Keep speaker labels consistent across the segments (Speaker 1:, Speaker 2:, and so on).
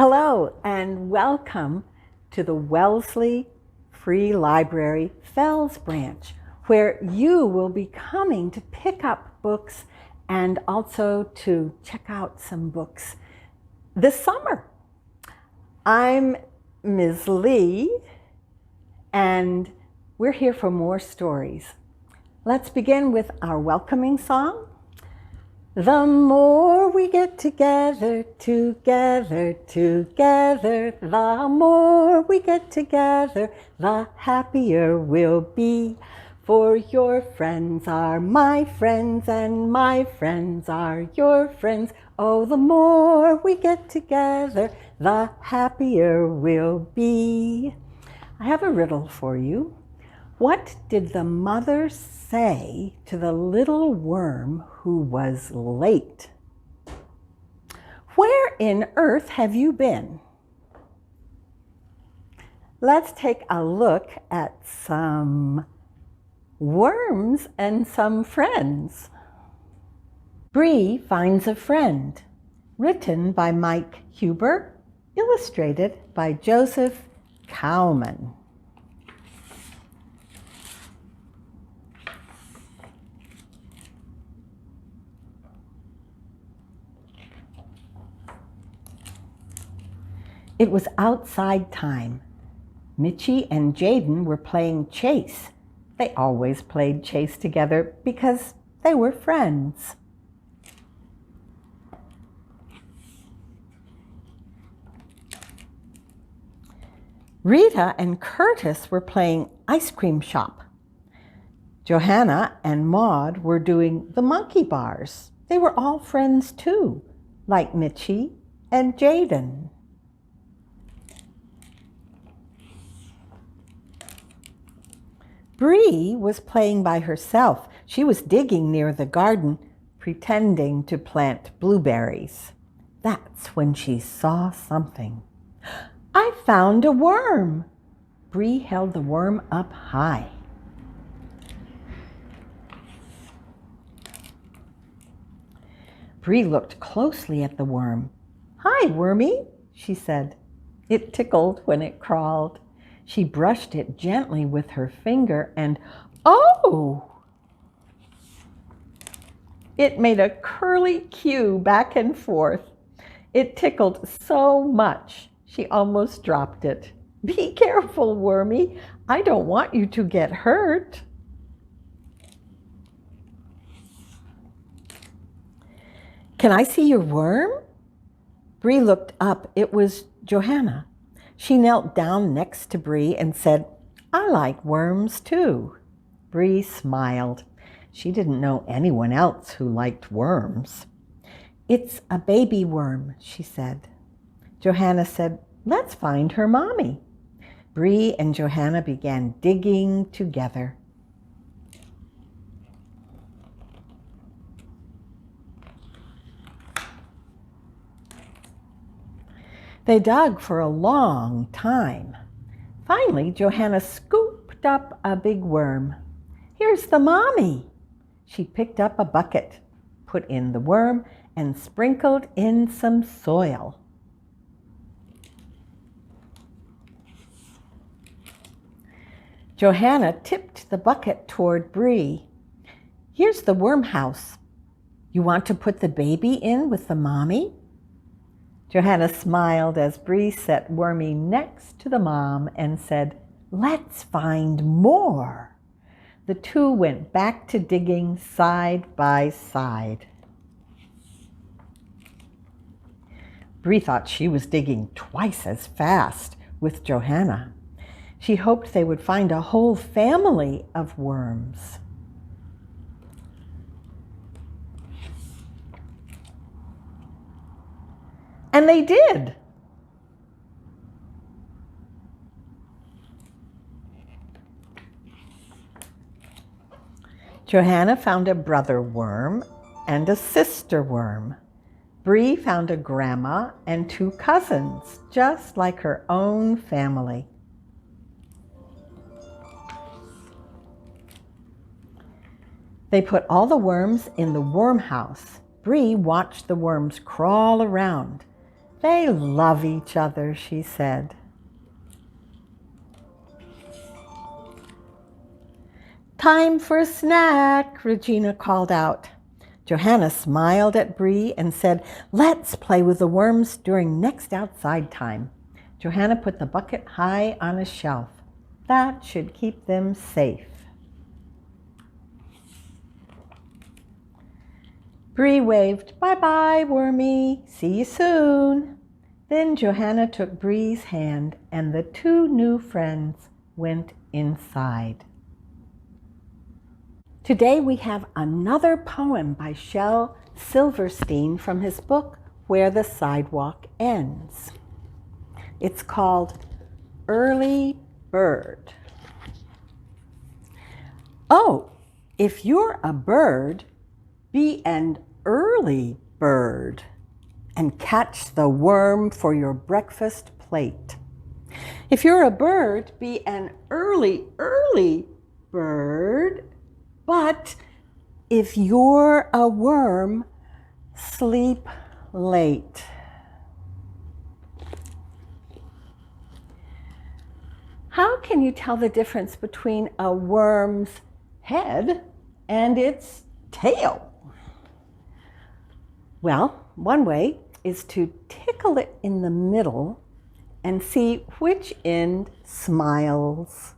Speaker 1: Hello and welcome to the Wellesley Free Library Fells Branch, where you will be coming to pick up books and also to check out some books this summer. I'm Ms. Lee and we're here for more stories. Let's begin with our welcoming song. The more we get together, together, the more we get together, the happier we'll be. For your friends are my friends and my friends are your friends. Oh, the more we get together, the happier we'll be. I have a riddle for you. What did the mother say to the little worm who was late? Where in earth have you been? Let's take a look at some worms and some friends. Brie finds a friend, written by Mike Huber, illustrated by Joseph Cowman. It was outside time. Mitchie and Jaden were playing chase. They always played chase together because they were friends. Rita and Curtis were playing ice cream shop. Johanna and Maud were doing the monkey bars. They were all friends too, like Mitchie and Jaden. Brie was playing by herself. She was digging near the garden, pretending to plant blueberries. That's when she saw something. I found a worm. Brie held the worm up high. Brie looked closely at the worm. Hi, wormy, she said. It tickled when it crawled. She brushed it gently with her finger and, oh! It made a curly cue back and forth. It tickled so much, she almost dropped it. Be careful, wormy. I don't want you to get hurt. Can I see your worm? Brie looked up. It was Johanna. She knelt down next to Brie and said, I like worms too. Brie smiled. She didn't know anyone else who liked worms. It's a baby worm, she said. Johanna said, let's find her mommy. Brie and Johanna began digging together. They dug for a long time. Finally, Johanna scooped up a big worm. Here's the mommy. She picked up a bucket, put in the worm, and sprinkled in some soil. Johanna tipped the bucket toward Brie. Here's the worm house. You want to put the baby in with the mommy? Johanna smiled as Brie set Wormy next to the mom and said, let's find more. The two went back to digging side by side. Brie thought she was digging twice as fast with Johanna. She hoped they would find a whole family of worms. And they did. Johanna found a brother worm and a sister worm. Brie found a grandma and two cousins, just like her own family. They put all the worms in the worm house. Brie watched the worms crawl around. They love each other, she said. Time for a snack, Regina called out. Johanna smiled at Brie and said, let's play with the worms during next outside time. Johanna put the bucket high on a shelf. That should keep them safe. Brie waved, bye-bye, Wormy. See you soon. Then Johanna took Brie's hand and the two new friends went inside. Today we have another poem by Shel Silverstein from his book, Where the Sidewalk Ends. It's called Early Bird. Oh, if you're a bird, be an early bird and catch the worm for your breakfast plate. If you're a bird, be an early bird. But if you're a worm, sleep late. How can you tell the difference between a worm's head and its tail? Well, one way is to tickle it in the middle and see which end smiles.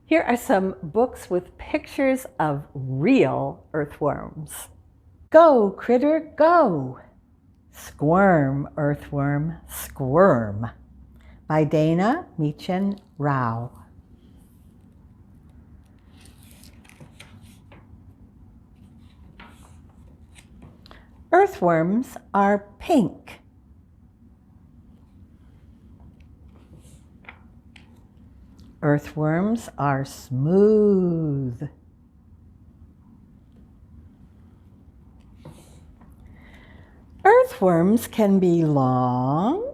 Speaker 1: Here are some books with pictures of real earthworms. Go, critter, go. Squirm, earthworm, squirm. By Dana Meechan Rao. Earthworms are pink. Earthworms are smooth. Earthworms can be long.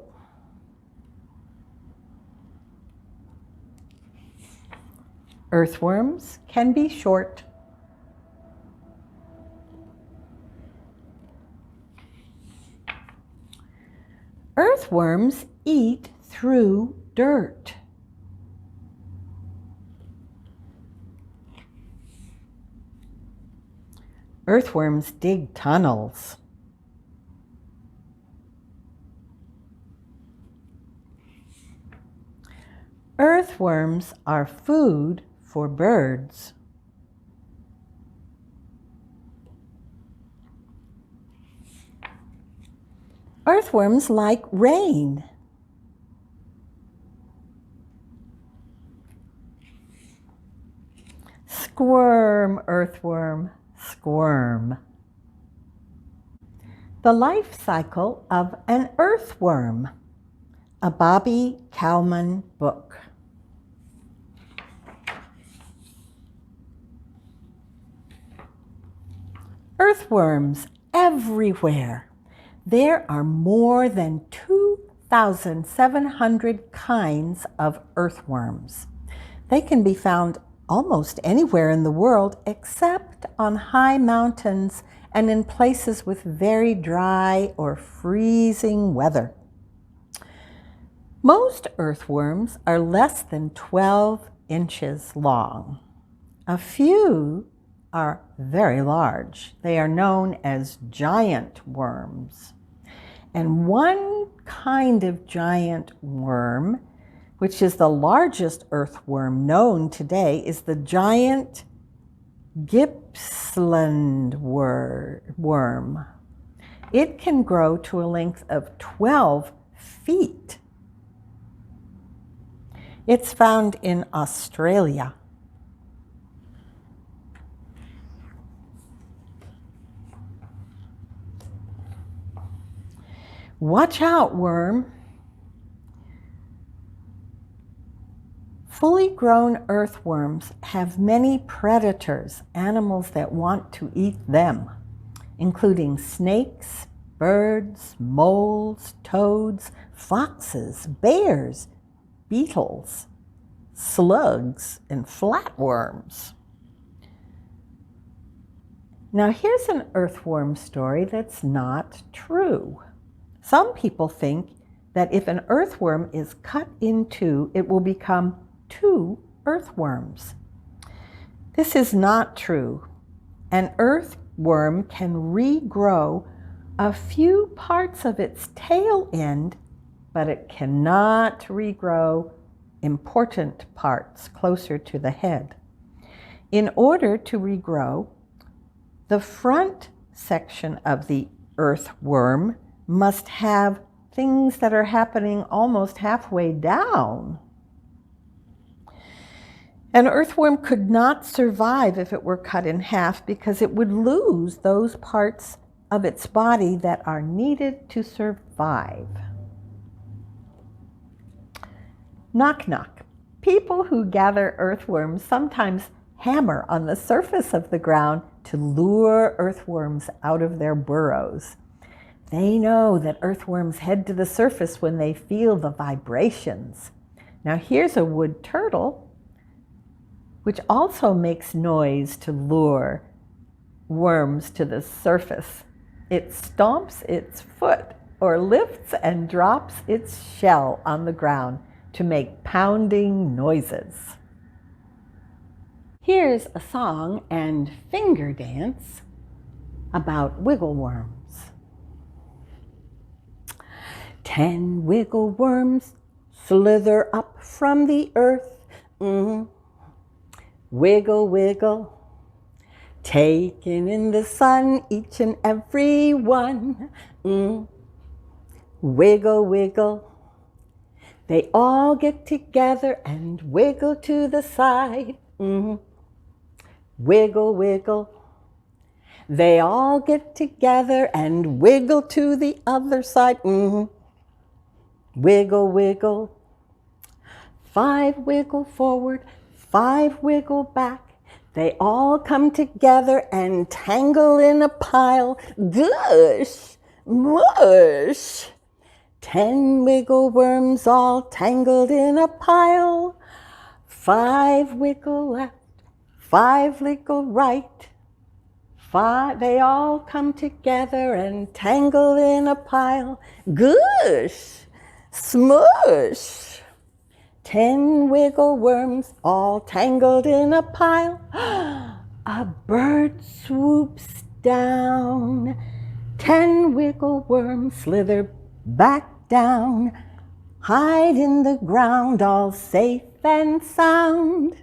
Speaker 1: Earthworms can be short. Earthworms eat through dirt. Earthworms dig tunnels. Earthworms are food for birds. Earthworms like rain. Squirm, earthworm, squirm. The life cycle of an earthworm. A Bobby Kalman book. Earthworms everywhere. There are more than 2,700 kinds of earthworms. They can be found almost anywhere in the world except on high mountains and in places with very dry or freezing weather. Most earthworms are less than 12 inches long. A few are very large. They are known as giant worms. And one kind of giant worm, which is the largest earthworm known today, is the giant Gippsland worm. It can grow to a length of 12 feet. It's found in Australia. Watch out, worm. Fully grown earthworms have many predators, animals that want to eat them, including snakes, birds, moles, toads, foxes, bears, beetles, slugs, and flatworms. Now here's an earthworm story that's not true. Some people think that if an earthworm is cut in two, it will become two earthworms. This is not true. An earthworm can regrow a few parts of its tail end, but it cannot regrow important parts closer to the head. In order to regrow, the front section of the earthworm must have things that are happening almost halfway down. An earthworm could not survive if it were cut in half because it would lose those parts of its body that are needed to survive. Knock, knock. People who gather earthworms sometimes hammer on the surface of the ground to lure earthworms out of their burrows. They know that earthworms head to the surface when they feel the vibrations. Now here's a wood turtle, which also makes noise to lure worms to the surface. It stomps its foot or lifts and drops its shell on the ground to make pounding noises. Here's a song and finger dance about wiggle worms. 10 wiggle worms slither up from the earth. Wiggle, wiggle, taking in the sun, each and every one. Wiggle, wiggle. They all get together and wiggle to the side. Wiggle, wiggle. They all get together and wiggle to the other side. Wiggle, wiggle. 5 wiggle forward, 5 wiggle back. They all come together and tangle in a pile. Gush, mush. 10 wiggle worms all tangled in a pile. 5 wiggle left, 5 wiggle right. 5, they all come together and tangle in a pile. Gush, smush. 10 wiggle worms all tangled in a pile. A bird swoops down. 10 wiggle worms slither back down. Hide in the ground all safe and sound.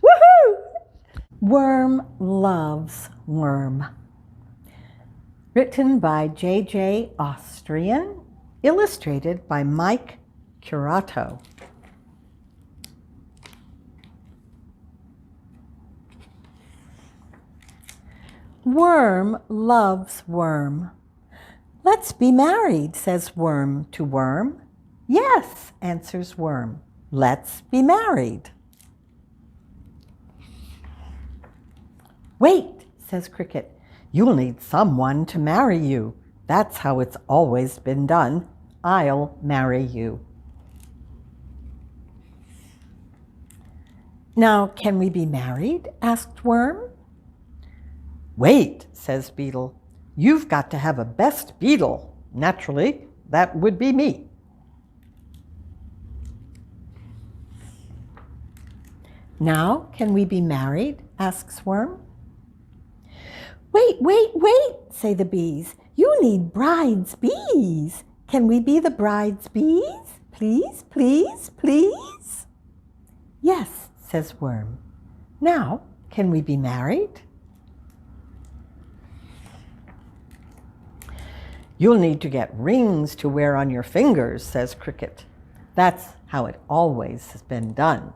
Speaker 1: Woohoo! Worm loves worm. Written by J.J. Austrian, illustrated by Mike Curato. Worm loves worm. Let's be married, says worm to worm. Yes, answers worm. Let's be married. Wait, says cricket. You'll need someone to marry you. That's how it's always been done. I'll marry you. Now, can we be married? Asked worm. Wait, says beetle. You've got to have a best beetle. Naturally, that would be me. Now, can we be married? Asks worm. Wait, wait, wait, say the bees. You need bride's bees. Can we be the bride's bees? Please, please, please. Yes, says worm. Now, can we be married? You'll need to get rings to wear on your fingers, says cricket. That's how it always has been done.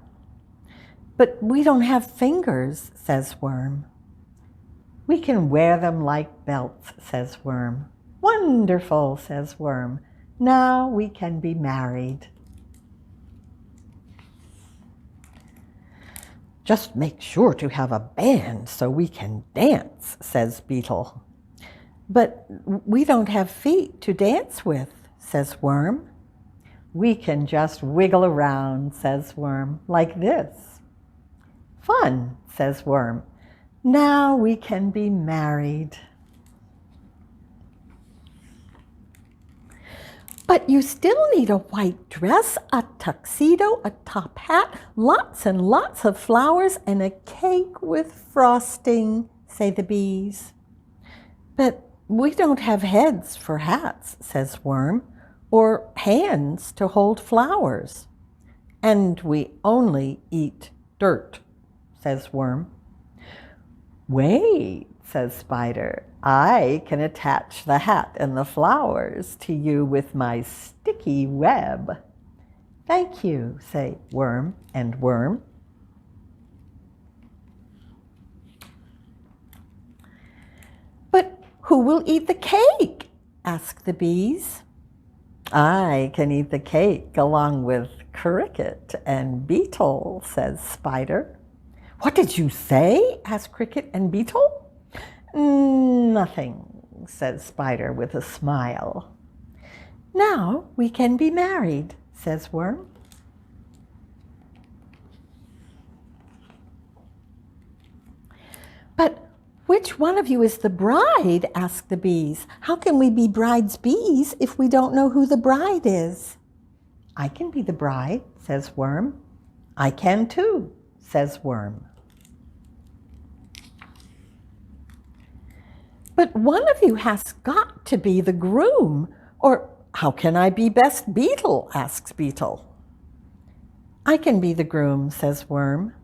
Speaker 1: But we don't have fingers, says worm. We can wear them like belts, says worm. Wonderful, says worm. Now we can be married. Just make sure to have a band so we can dance, says beetle. But we don't have feet to dance with, says worm. We can just wiggle around, says worm, like this. Fun, says worm. Now we can be married. But you still need a white dress, a tuxedo, a top hat, lots and lots of flowers, and a cake with frosting, say the bees. But we don't have heads for hats, says Worm, or hands to hold flowers. And we only eat dirt, says Worm. Wait, says Spider, I can attach the hat and the flowers to you with my sticky web. Thank you, say Worm and Worm. But who will eat the cake? Ask the bees. I can eat the cake along with Cricket and Beetle, says Spider. What did you say? Asked Cricket and Beetle. Nothing, says Spider with a smile. Now we can be married, says Worm. But which one of you is the bride? Asked the bees. How can we be bride's bees if we don't know who the bride is? I can be the bride, says Worm. I can too, says Worm. But one of you has got to be the groom, or how can I be best Beetle? Asks Beetle. I can be the groom, says Worm.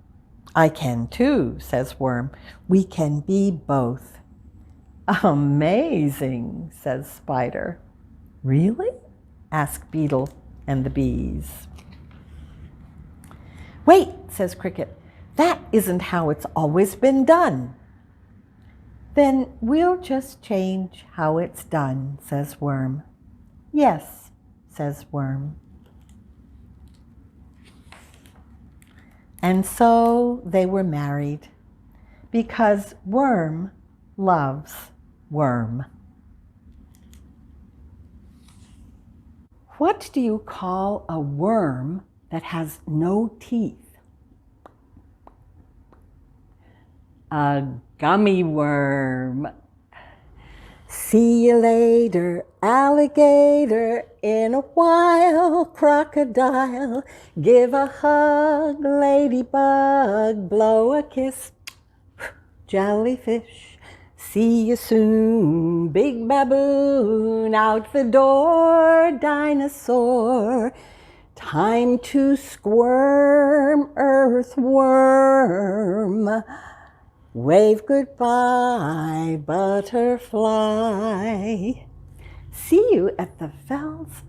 Speaker 1: I can too, says Worm. We can be both. Amazing, says Spider. Really? Ask Beetle and the bees. Wait, says Cricket. That isn't how it's always been done. Then we'll just change how it's done, says Worm. Yes, says Worm. And so they were married, because Worm loves Worm. What do you call a worm that has no teeth? A gummy worm. See you later, alligator, in a while, crocodile. Give a hug, ladybug, blow a kiss, jellyfish. See you soon, big baboon, out the door, dinosaur. Time to squirm, earthworm. Wave goodbye, butterfly. See you at the Fells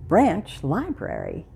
Speaker 1: Branch Library.